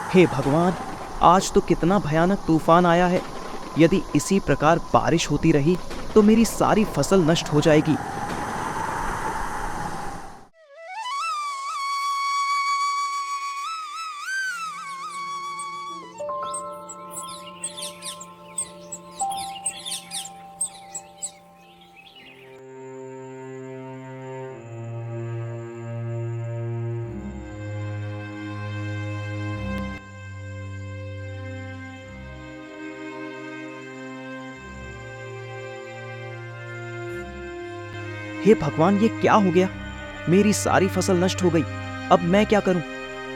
हे भगवान, आज तो कितना भयानक तूफान आया है। यदि इसी प्रकार बारिश होती रही तो मेरी सारी फसल नष्ट हो जाएगी। हे भगवान, ये क्या हो गया? मेरी सारी फसल नष्ट हो गई। अब मैं क्या करूं?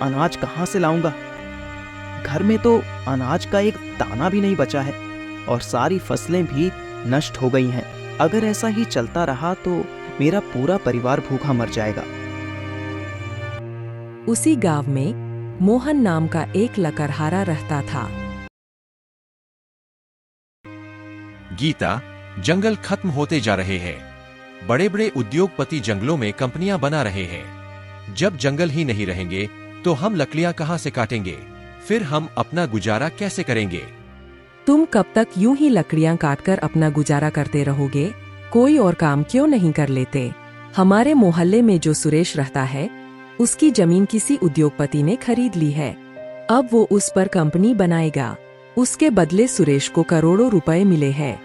अनाज कहां से लाऊंगा? घर में तो अनाज का एक दाना भी नहीं बचा है और सारी फसलें भी नष्ट हो गई हैं। अगर ऐसा ही चलता रहा तो मेरा पूरा परिवार भूखा मर जाएगा। उसी गांव में मोहन नाम का एक लकड़हारा रहता था। गीता, जंगल खत्म होते जा रहे हैं। बड़े बड़े उद्योगपति जंगलों में कंपनियां बना रहे हैं। जब जंगल ही नहीं रहेंगे तो हम लकड़ियां कहां से काटेंगे? फिर हम अपना गुजारा कैसे करेंगे? तुम कब तक यूं ही लकड़ियां काटकर अपना गुजारा करते रहोगे? कोई और काम क्यों नहीं कर लेते? हमारे मोहल्ले में जो सुरेश रहता है, उसकी जमीन किसी उद्योगपति ने खरीद ली है। अब वो उस पर कंपनी बनाएगा। उसके बदले सुरेश को करोड़ों रुपए मिले हैं।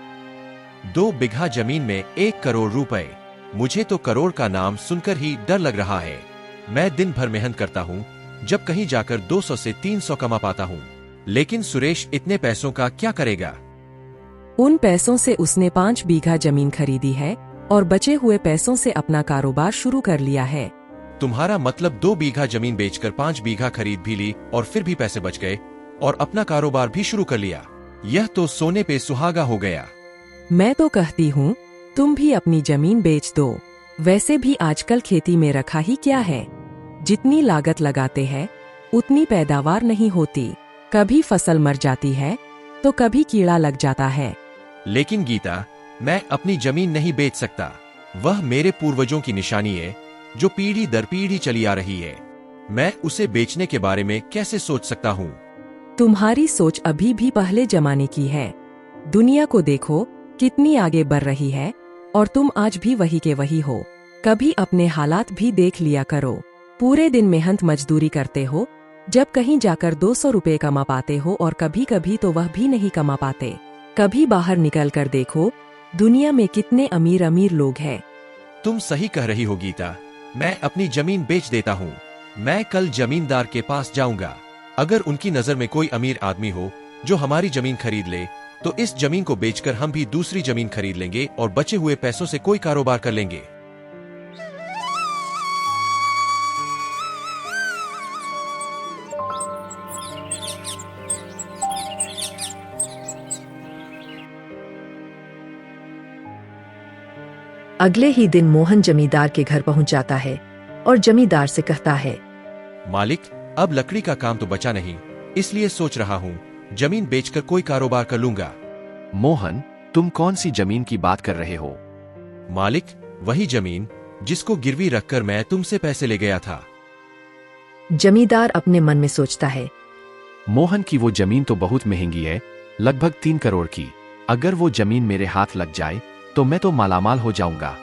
2 बीघा जमीन में 1 करोड़ रुपए। मुझे तो करोड़ का नाम सुनकर ही डर लग रहा है। मैं दिन भर मेहनत करता हूँ, जब कहीं जाकर 200 से 300 कमा पाता हूँ। लेकिन सुरेश इतने पैसों का क्या करेगा? उन पैसों से उसने 5 बीघा जमीन खरीदी है और बचे हुए पैसों से अपना कारोबार शुरू कर लिया है। तुम्हारा मतलब 2 बीघा जमीन बेचकर 5 बीघा खरीद भी ली और फिर भी पैसे बच गए और अपना कारोबार भी शुरू कर लिया। यह तो सोने पे सुहागा हो गया। मैं तो कहती हूँ तुम भी अपनी जमीन बेच दो। वैसे भी आजकल खेती में रखा ही क्या है? जितनी लागत लगाते हैं उतनी पैदावार नहीं होती। कभी फसल मर जाती है तो कभी कीड़ा लग जाता है। लेकिन गीता, मैं अपनी जमीन नहीं बेच सकता। वह मेरे पूर्वजों की निशानी है जो पीढ़ी दर पीढ़ी चली आ रही है। मैं उसे बेचने के बारे में कैसे सोच सकता हूँ? तुम्हारी सोच अभी भी पहले जमाने की है। दुनिया को देखो कितनी आगे बढ़ रही है और तुम आज भी वही के वही हो। कभी अपने हालात भी देख लिया करो। पूरे दिन मेहनत मजदूरी करते हो, जब कहीं जाकर 200 रुपए कमा पाते हो और कभी कभी तो वह भी नहीं कमा पाते। कभी बाहर निकल कर देखो, दुनिया में कितने अमीर अमीर लोग हैं। तुम सही कह रही हो गीता। मैं अपनी जमीन बेच देता हूँ। मैं कल जमींदार के पास जाऊंगा। अगर उनकी नजर में कोई अमीर आदमी हो जो हमारी जमीन खरीद ले, तो इस जमीन को बेचकर हम भी दूसरी जमीन खरीद लेंगे और बचे हुए पैसों से कोई कारोबार कर लेंगे। अगले ही दिन मोहन जमींदार के घर पहुंच जाता है और जमींदार से कहता है, मालिक, अब लकड़ी का काम तो बचा नहीं, इसलिए सोच रहा हूँ जमीन बेचकर कोई कारोबार कर लूंगा। मोहन, तुम कौन सी जमीन की बात कर रहे हो? मालिक, वही जमीन जिसको गिरवी रखकर मैं तुमसे पैसे ले गया था। जमींदार अपने मन में सोचता है, मोहन की वो जमीन तो बहुत महंगी है, लगभग 3 करोड़ की। अगर वो जमीन मेरे हाथ लग जाए तो मैं तो मालामाल हो जाऊंगा।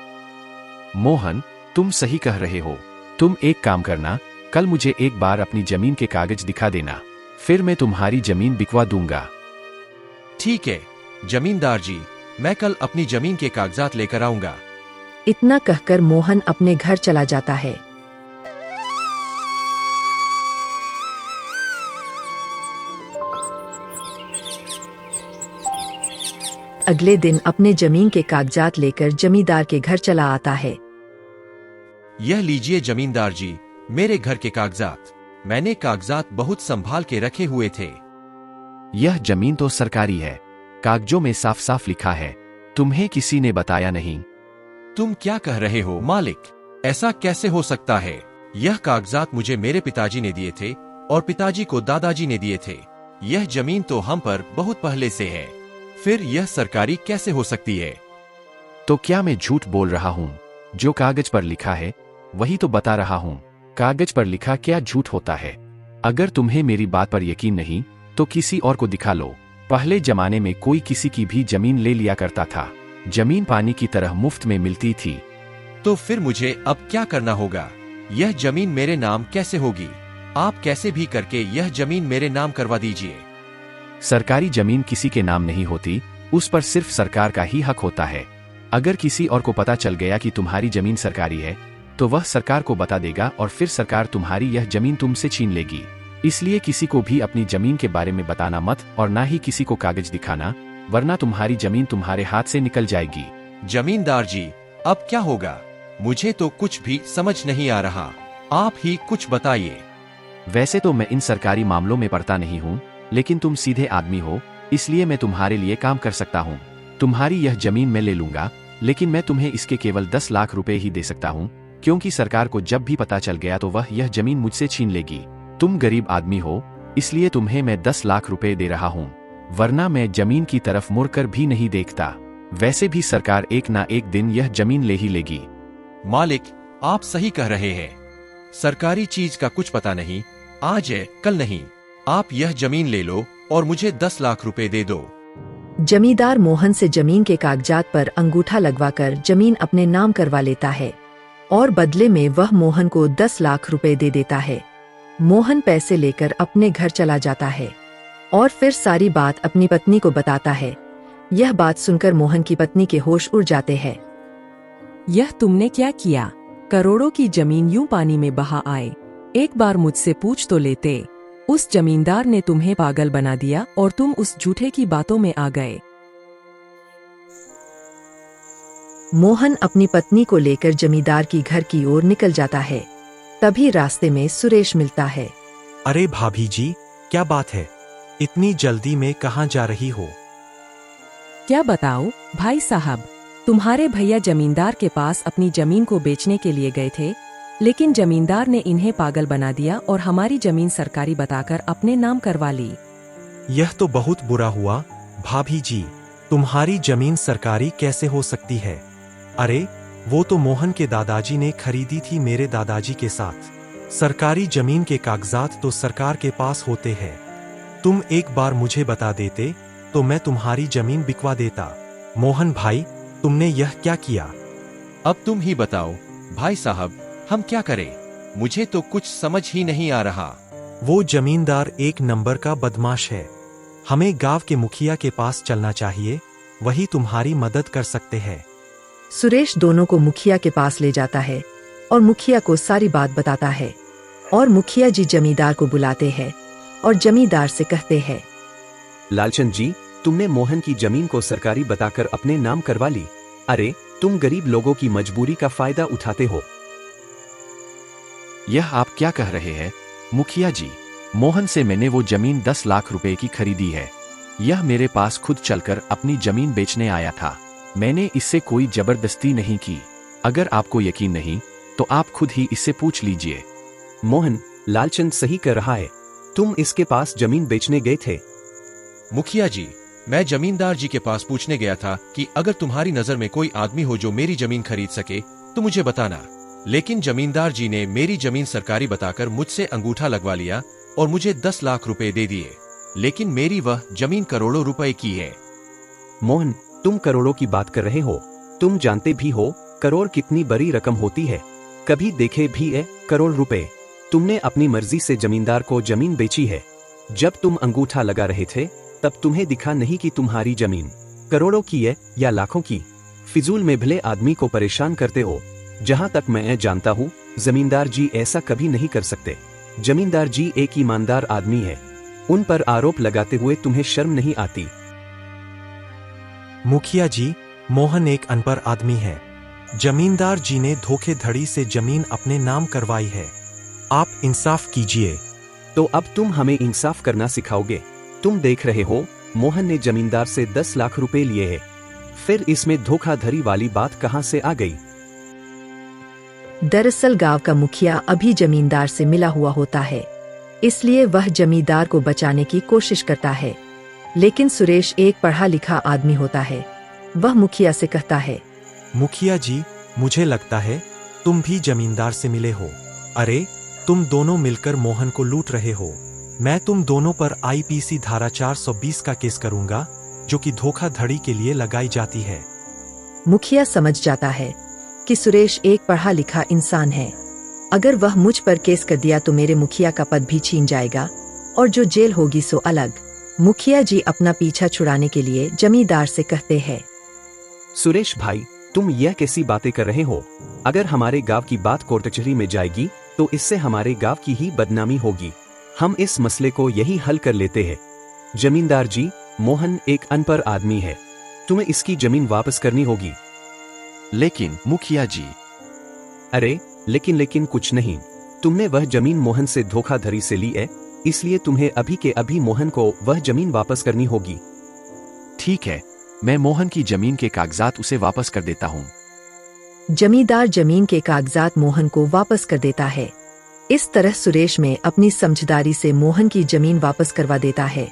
मोहन, तुम सही कह रहे हो। तुम एक काम करना, कल मुझे एक बार अपनी जमीन के कागज दिखा देना, फिर मैं तुम्हारी जमीन बिकवा दूंगा। ठीक है जमींदार जी, मैं कल अपनी जमीन के कागजात लेकर आऊंगा। इतना कहकर मोहन अपने घर चला जाता है। अगले दिन अपने जमीन के कागजात लेकर जमींदार के घर चला आता है। यह लीजिए जमींदार जी, मेरे घर के कागजात। मैंने कागजात बहुत संभाल के रखे हुए थे। यह जमीन तो सरकारी है, कागजों में साफ साफ लिखा है। तुम्हें किसी ने बताया नहीं? तुम क्या कह रहे हो मालिक? ऐसा कैसे हो सकता है? यह कागजात मुझे मेरे पिताजी ने दिए थे और पिताजी को दादाजी ने दिए थे। यह जमीन तो हम पर बहुत पहले से है, फिर यह सरकारी कैसे हो सकती है? तो क्या मैं झूठ बोल रहा हूँ? जो कागज पर लिखा है वही तो बता रहा हूँ। कागज पर लिखा क्या झूठ होता है? अगर तुम्हें मेरी बात पर यकीन नहीं तो किसी और को दिखा लो। पहले जमाने में कोई किसी की भी जमीन ले लिया करता था। जमीन पानी की तरह मुफ्त में मिलती थी। तो फिर मुझे अब क्या करना होगा? यह जमीन मेरे नाम कैसे होगी? आप कैसे भी करके यह जमीन मेरे नाम करवा दीजिए। सरकारी जमीन किसी के नाम नहीं होती, उस पर सिर्फ सरकार का ही हक होता है। अगर किसी और को पता चल गया कि तुम्हारी जमीन सरकारी है तो वह सरकार को बता देगा और फिर सरकार तुम्हारी यह जमीन तुमसे छीन लेगी। इसलिए किसी को भी अपनी जमीन के बारे में बताना मत और ना ही किसी को कागज दिखाना, वरना तुम्हारी जमीन तुम्हारे हाथ से निकल जाएगी। जमींदार जी, अब क्या होगा? मुझे तो कुछ भी समझ नहीं आ रहा, आप ही कुछ बताइए। वैसे तो मैं इन सरकारी मामलों में पड़ता नहीं हूँ, लेकिन तुम सीधे आदमी हो, इसलिए मैं तुम्हारे लिए काम कर सकता हूँ। तुम्हारी यह जमीन मैं ले लूंगा, लेकिन मैं तुम्हें इसके केवल 10 लाख रुपए ही दे सकता हूँ, क्योंकि सरकार को जब भी पता चल गया तो वह यह जमीन मुझसे छीन लेगी। तुम गरीब आदमी हो, इसलिए तुम्हें मैं 10 लाख रुपए दे रहा हूँ, वरना मैं जमीन की तरफ मुड़कर भी नहीं देखता। वैसे भी सरकार एक ना एक दिन यह जमीन ले ही लेगी। मालिक, आप सही कह रहे हैं। सरकारी चीज का कुछ पता नहीं, आज है कल नहीं। आप यह जमीन ले लो और मुझे 10 लाख रुपए दे दो। जमींदार मोहन से जमीन के कागजात पर अंगूठा लगवाकर जमीन अपने नाम करवा लेता है और बदले में वह मोहन को 10 लाख रुपए दे देता है। मोहन पैसे लेकर अपने घर चला जाता है और फिर सारी बात अपनी पत्नी को बताता है। यह बात सुनकर मोहन की पत्नी के होश उड़ जाते हैं। यह तुमने क्या किया? करोड़ों की जमीन यूं पानी में बहा आए। एक बार मुझसे पूछ तो लेते। उस जमींदार ने तुम्हें पागल बना दिया और तुम उस झूठे की बातों में आ गए। मोहन अपनी पत्नी को लेकर जमींदार की घर की ओर निकल जाता है। तभी रास्ते में सुरेश मिलता है। अरे भाभी जी, क्या बात है? इतनी जल्दी में कहाँ जा रही हो? क्या बताओ भाई साहब, तुम्हारे भैया जमींदार के पास अपनी जमीन को बेचने के लिए गए थे, लेकिन जमींदार ने इन्हें पागल बना दिया और हमारी जमीन सरकारी बताकर अपने नाम करवा ली। यह तो बहुत बुरा हुआ भाभी जी। तुम्हारी जमीन सरकारी कैसे हो सकती है? अरे, वो तो मोहन के दादाजी ने खरीदी थी मेरे दादाजी के साथ। सरकारी जमीन के कागजात तो सरकार के पास होते हैं। तुम एक बार मुझे बता देते तो मैं तुम्हारी जमीन बिकवा देता। मोहन भाई, तुमने यह क्या किया? अब तुम ही बताओ भाई साहब, हम क्या करें? मुझे तो कुछ समझ ही नहीं आ रहा। वो जमींदार एक नंबर का बदमाश है। हमें गांव के मुखिया के पास चलना चाहिए, वही तुम्हारी मदद कर सकते हैं। सुरेश दोनों को मुखिया के पास ले जाता है और मुखिया को सारी बात बताता है और मुखिया जी जमींदार को बुलाते हैं और जमींदार से कहते हैं, लालचंद जी, तुमने मोहन की जमीन को सरकारी बताकर अपने नाम करवा ली। अरे, तुम गरीब लोगों की मजबूरी का फायदा उठाते हो। यह आप क्या कह रहे हैं मुखिया जी? मोहन से मैंने वो जमीन 10 लाख रुपए की खरीदी है। यह मेरे पास खुद चलकर अपनी जमीन बेचने आया था। मैंने इससे कोई जबरदस्ती नहीं की। अगर आपको यकीन नहीं तो आप खुद ही इससे पूछ लीजिए। मोहन, लालचंद सही कह रहा है। तुम इसके पास जमीन बेचने गए थे। मुखिया जी, मैं जमींदार जी के पास पूछने गया था कि अगर तुम्हारी नजर में कोई आदमी हो जो मेरी जमीन खरीद सके तो मुझे बताना। लेकिन जमींदार जी ने मेरी जमीन सरकारी बताकर मुझसे अंगूठा लगवा लिया और मुझे 10 लाख रुपए दे दिए। लेकिन मेरी वह जमीन करोड़ों रुपए की है। मोहन, तुम करोड़ों की बात कर रहे हो। तुम जानते भी हो करोड़ कितनी बड़ी रकम होती है। कभी देखे भी है करोड़ रुपए? तुमने अपनी मर्जी से जमींदार को जमीन बेची है। जब तुम अंगूठा लगा रहे थे तब तुम्हें दिखा नहीं कि तुम्हारी जमीन करोड़ों की है या लाखों की। फिजूल में भले आदमी को परेशान करते हो। जहां तक मैं जानता हूँ, जमींदार जी ऐसा कभी नहीं कर सकते। जमींदार जी एक ईमानदार आदमी है। उन पर आरोप लगाते हुए तुम्हें शर्म नहीं आती? मुखिया जी, मोहन एक अनपढ़ आदमी है। जमींदार जी ने धोखेधड़ी से जमीन अपने नाम करवाई है। आप इंसाफ कीजिए। तो अब तुम हमें इंसाफ करना सिखाओगे? तुम देख रहे हो मोहन ने जमींदार से 10 लाख रुपए लिए हैं। फिर इसमें धोखाधड़ी वाली बात कहां से आ गई? दरअसल गांव का मुखिया अभी जमींदार से मिला हुआ होता है, इसलिए वह जमींदार को बचाने की कोशिश करता है। लेकिन सुरेश एक पढ़ा लिखा आदमी होता है। वह मुखिया से कहता है, मुखिया जी, मुझे लगता है तुम भी जमींदार से मिले हो। अरे, तुम दोनों मिलकर मोहन को लूट रहे हो। मैं तुम दोनों पर आईपीसी धारा 420 का केस करूंगा, जो कि धोखाधड़ी के लिए लगाई जाती है। मुखिया समझ जाता है कि सुरेश एक पढ़ा लिखा इंसान है। अगर वह मुझ पर केस कर दिया तो मेरे मुखिया का पद भी छीन जाएगा और जो जेल होगी सो अलग। मुखिया जी अपना पीछा छुड़ाने के लिए जमींदार से कहते हैं, सुरेश भाई, तुम यह कैसी बातें कर रहे हो? अगर हमारे गांव की बात कोर्ट कचहरी में जाएगी तो इससे हमारे गांव की ही बदनामी होगी। हम इस मसले को यही हल कर लेते हैं। जमींदार जी, मोहन एक अनपढ़ आदमी है, तुम्हें इसकी जमीन वापस करनी होगी। लेकिन मुखिया जी। अरे लेकिन कुछ नहीं, तुमने वह जमीन मोहन से धोखाधड़ी से ली है, इसलिए तुम्हें अभी के अभी मोहन को वह जमीन वापस करनी होगी। ठीक है, मैं मोहन की जमीन के कागजात उसे वापस कर देता हूँ। जमींदार जमीन के कागजात मोहन को वापस कर देता है। इस तरह सुरेश में अपनी समझदारी से मोहन की जमीन वापस करवा देता है।